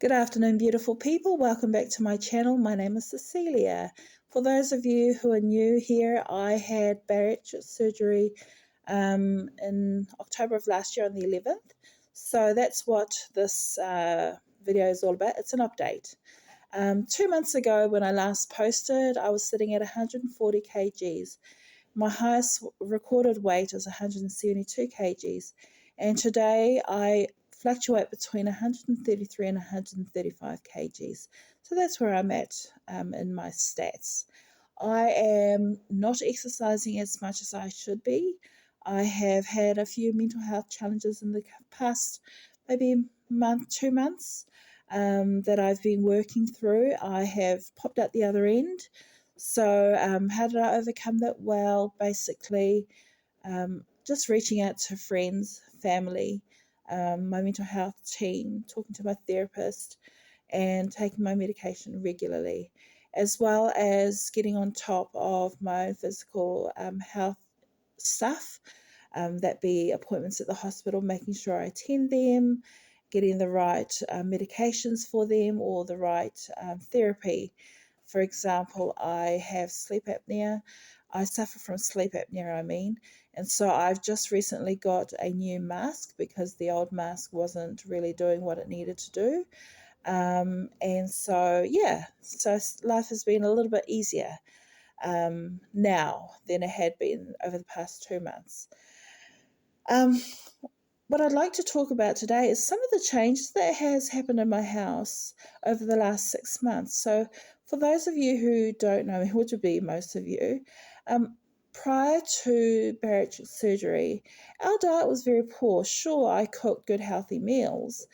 Good afternoon, beautiful people. Welcome back to my channel. My name is Cecilia. For those of you who are new here, I had bariatric surgery in October of last year on the 11th. So that's what this video is all about. It's an update. 2 months ago when I last posted, I was sitting at 140 kgs. My highest recorded weight is 172 kgs. And today I fluctuate between 133 and 135 kgs. So that's where I'm at in my stats. I am not exercising as much as I should be. I have had a few mental health challenges in the past maybe month, 2 months that I've been working through. I have popped out the other end. So how did I overcome that? Well, basically just reaching out to friends, family, my mental health team, talking to my therapist, and taking my medication regularly, as well as getting on top of my physical health stuff, that be appointments at the hospital, making sure I attend them, getting the right medications for them or the right therapy. For example, I have sleep apnea. I suffer from sleep apnea, and so I've just recently got a new mask because the old mask wasn't really doing what it needed to do. And so, yeah, so life has been a little bit easier now than it had been over the past 2 months. What I'd like to talk about today is some of the changes that has happened in my house over the last 6 months. So for those of you who don't know me, which would be most of you, prior to bariatric surgery, our diet was very poor. Sure, I cooked good, healthy meals,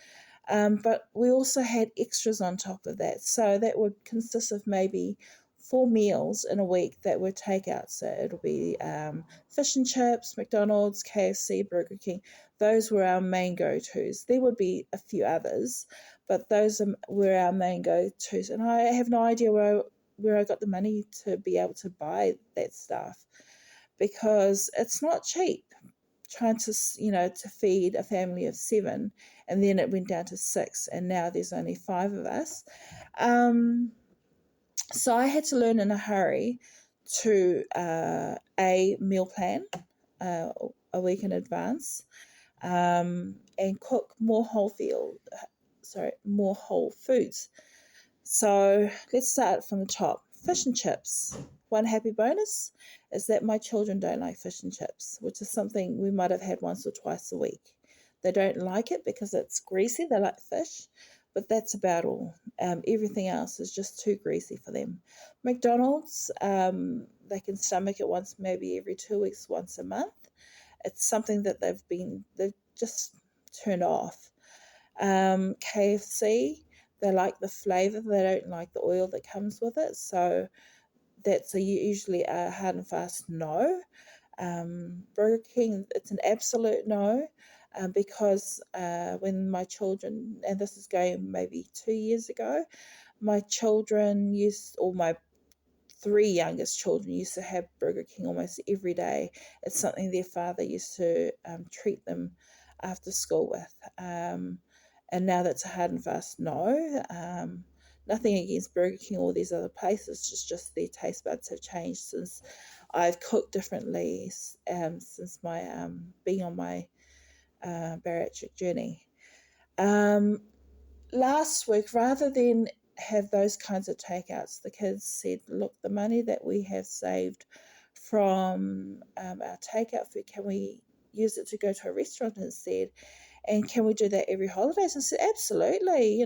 but we also had extras on top of that. So that would consist of maybe 4 meals in a week that were takeout. So it'll be fish and chips, McDonald's, KFC, Burger King. Those were our main go-tos. There would be a few others, but those were our main go-tos. And I have no idea where I got the money to be able to buy that stuff, because it's not cheap trying to feed a family of 7, and then it went down to 6, and now there's only 5 of us. So I had to learn in a hurry to a meal plan a week in advance, and cook more whole foods. So let's start from the top. Fish and chips. One happy bonus is that my children don't like fish and chips, which is something we might have had once or twice a week. They don't like it because it's greasy. They like fish, but that's about all. Everything else is just too greasy for them. McDonald's, they can stomach it once, maybe every 2 weeks, once a month. It's something that they've just turned off. KFC, they like the flavour. They don't like the oil that comes with it. So that's usually a hard and fast no. Burger King, it's an absolute no. Because when my children, and this is going maybe 2 years ago, my 3 youngest children used to have Burger King almost every day. It's something their father used to treat them after school with. And now that's a hard and fast no. Nothing against Burger King or these other places, just their taste buds have changed since I've cooked differently, since my being on my bariatric journey. Last week, rather than have those kinds of takeouts, the kids said, look, the money that we have saved from our takeout food, can we use it to go to a restaurant instead? And can we do that every holidays? I said, absolutely,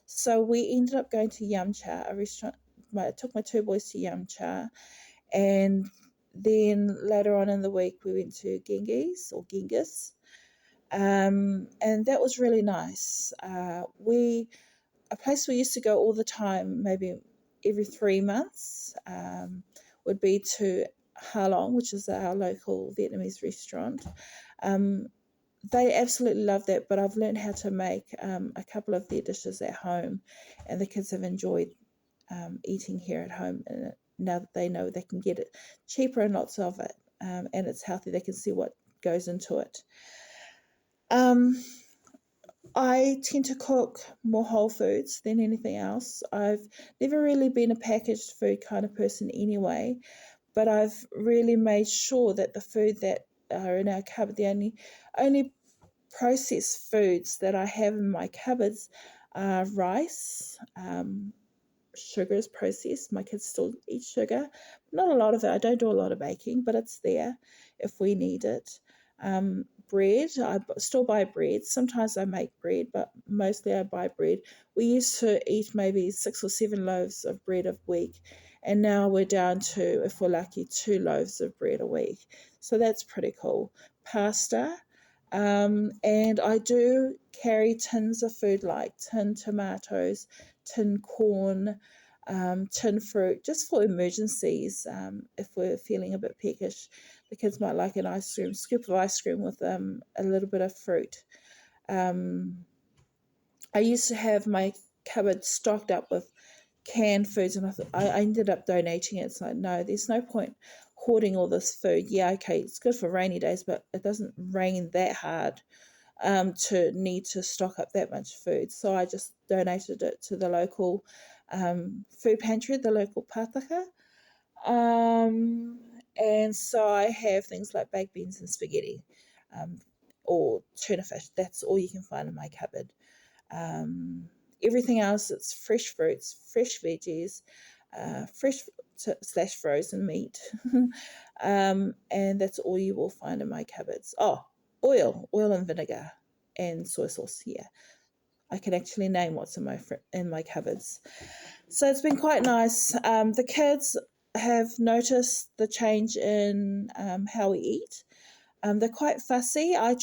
So we ended up going to Yum Cha, a restaurant. I took my 2 boys to Yum Cha, and then later on in the week we went to Genghis, and that was really nice. A place we used to go all the time, maybe every 3 months, would be to Halong, which is our local Vietnamese restaurant. They absolutely love that, but I've learned how to make a couple of their dishes at home, and the kids have enjoyed eating here at home. And now that they know they can get it cheaper and lots of it, and it's healthy, they can see what goes into it. I tend to cook more whole foods than anything else. I've never really been a packaged food kind of person anyway, but I've really made sure that the food that are in our cupboard, the only processed foods that I have in my cupboards are rice. Sugar is processed. My kids still eat sugar. Not a lot of it. I don't do a lot of baking, but it's there if we need it. Bread, I still buy bread. Sometimes I make bread, but mostly I buy bread. We used to eat maybe 6 or 7 loaves of bread a week, and now we're down to, if we're lucky, 2 loaves of bread a week. So that's pretty cool. Pasta, and I do carry tins of food like tin tomatoes, tin corn, tin fruit, just for emergencies. If we're feeling a bit peckish, the kids might like an ice cream, scoop of ice cream with a little bit of fruit. Um, I used to have my cupboard stocked up with canned foods, and I ended up donating it. It's like, no, there's no point hoarding all this food. Yeah, okay, it's good for rainy days, but it doesn't rain that hard to need to stock up that much food. So I just donated it to the local food pantry, the local pataka. And so I have things like baked beans and spaghetti, um, or tuna fish. That's all you can find in my cupboard. Um, Everything else, it's fresh fruits, fresh veggies, fresh slash frozen meat. And that's all you will find in my cupboards. Oh, oil and vinegar, and soy sauce. Yeah, I can actually name what's in my cupboards. So it's been quite nice. The kids have noticed the change in how we eat. They're quite fussy. I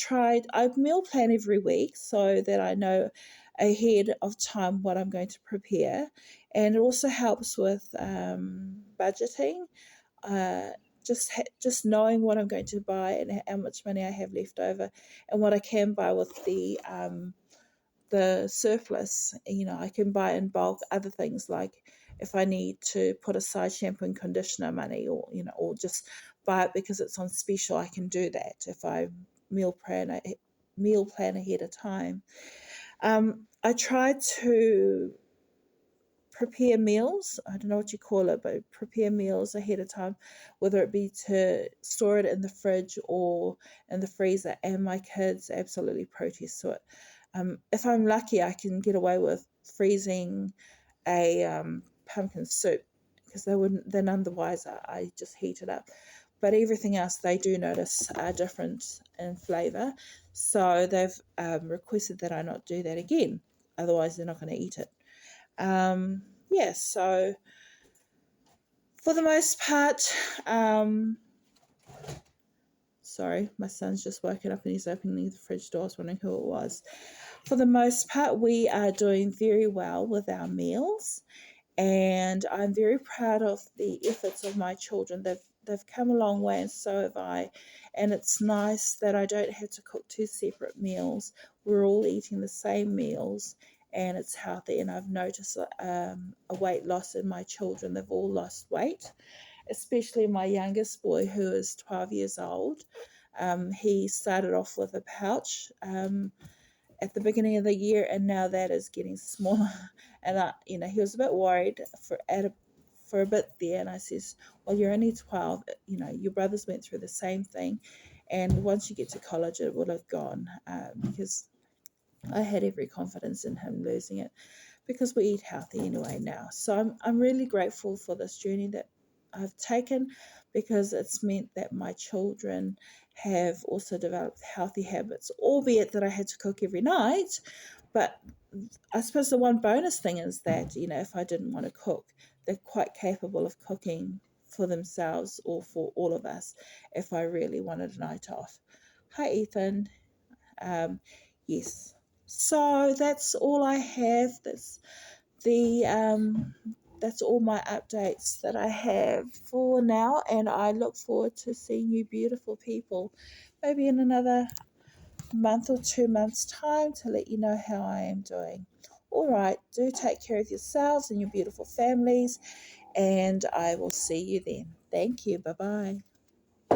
meal plan every week so that I know ahead of time what I'm going to prepare. And it also helps with budgeting, uh, just knowing what I'm going to buy and how much money I have left over and what I can buy with the surplus. I can buy in bulk other things, like if I need to put aside shampoo and conditioner money, or just buy it because it's on special, I can do that if I meal plan meal plan ahead of time. I try to prepare meals. I don't know what you call it, but prepare meals ahead of time, whether it be to store it in the fridge or in the freezer. And my kids absolutely protest to it. If I'm lucky, I can get away with freezing a pumpkin soup because they wouldn't. Then otherwise, I just heat it up. But everything else, they do notice are different in flavour, so they've requested that I not do that again. Otherwise, they're not going to eat it. Yeah, so for the most part, sorry, my son's just woken up and he's opening the fridge door. I was wondering who it was. For the most part, we are doing very well with our meals, and I'm very proud of the efforts of my children. They've come a long way, and so have I. And it's nice that I don't have to cook 2 separate meals. We're all eating the same meals, and it's healthy. And I've noticed a weight loss in my children. They've all lost weight, especially my youngest boy, who is 12 years old. He started off with a pouch at the beginning of the year, and now that is getting smaller. And he was a bit worried for a bit there, and I says, well, you're only 12. Your brothers went through the same thing, and once you get to college, it will have gone, because I had every confidence in him losing it, because we eat healthy anyway now. So I'm really grateful for this journey that I've taken, because it's meant that my children have also developed healthy habits, albeit that I had to cook every night. But I suppose the one bonus thing is that, if I didn't want to cook, they're quite capable of cooking for themselves or for all of us if I really wanted a night off. Hi, Ethan. Yes. So that's all I have. The that's all my updates that I have for now, and I look forward to seeing you beautiful people maybe in another month or 2 months time to let you know how I am doing. All right, do take care of yourselves and your beautiful families, and I will see you then. Thank you. Bye bye.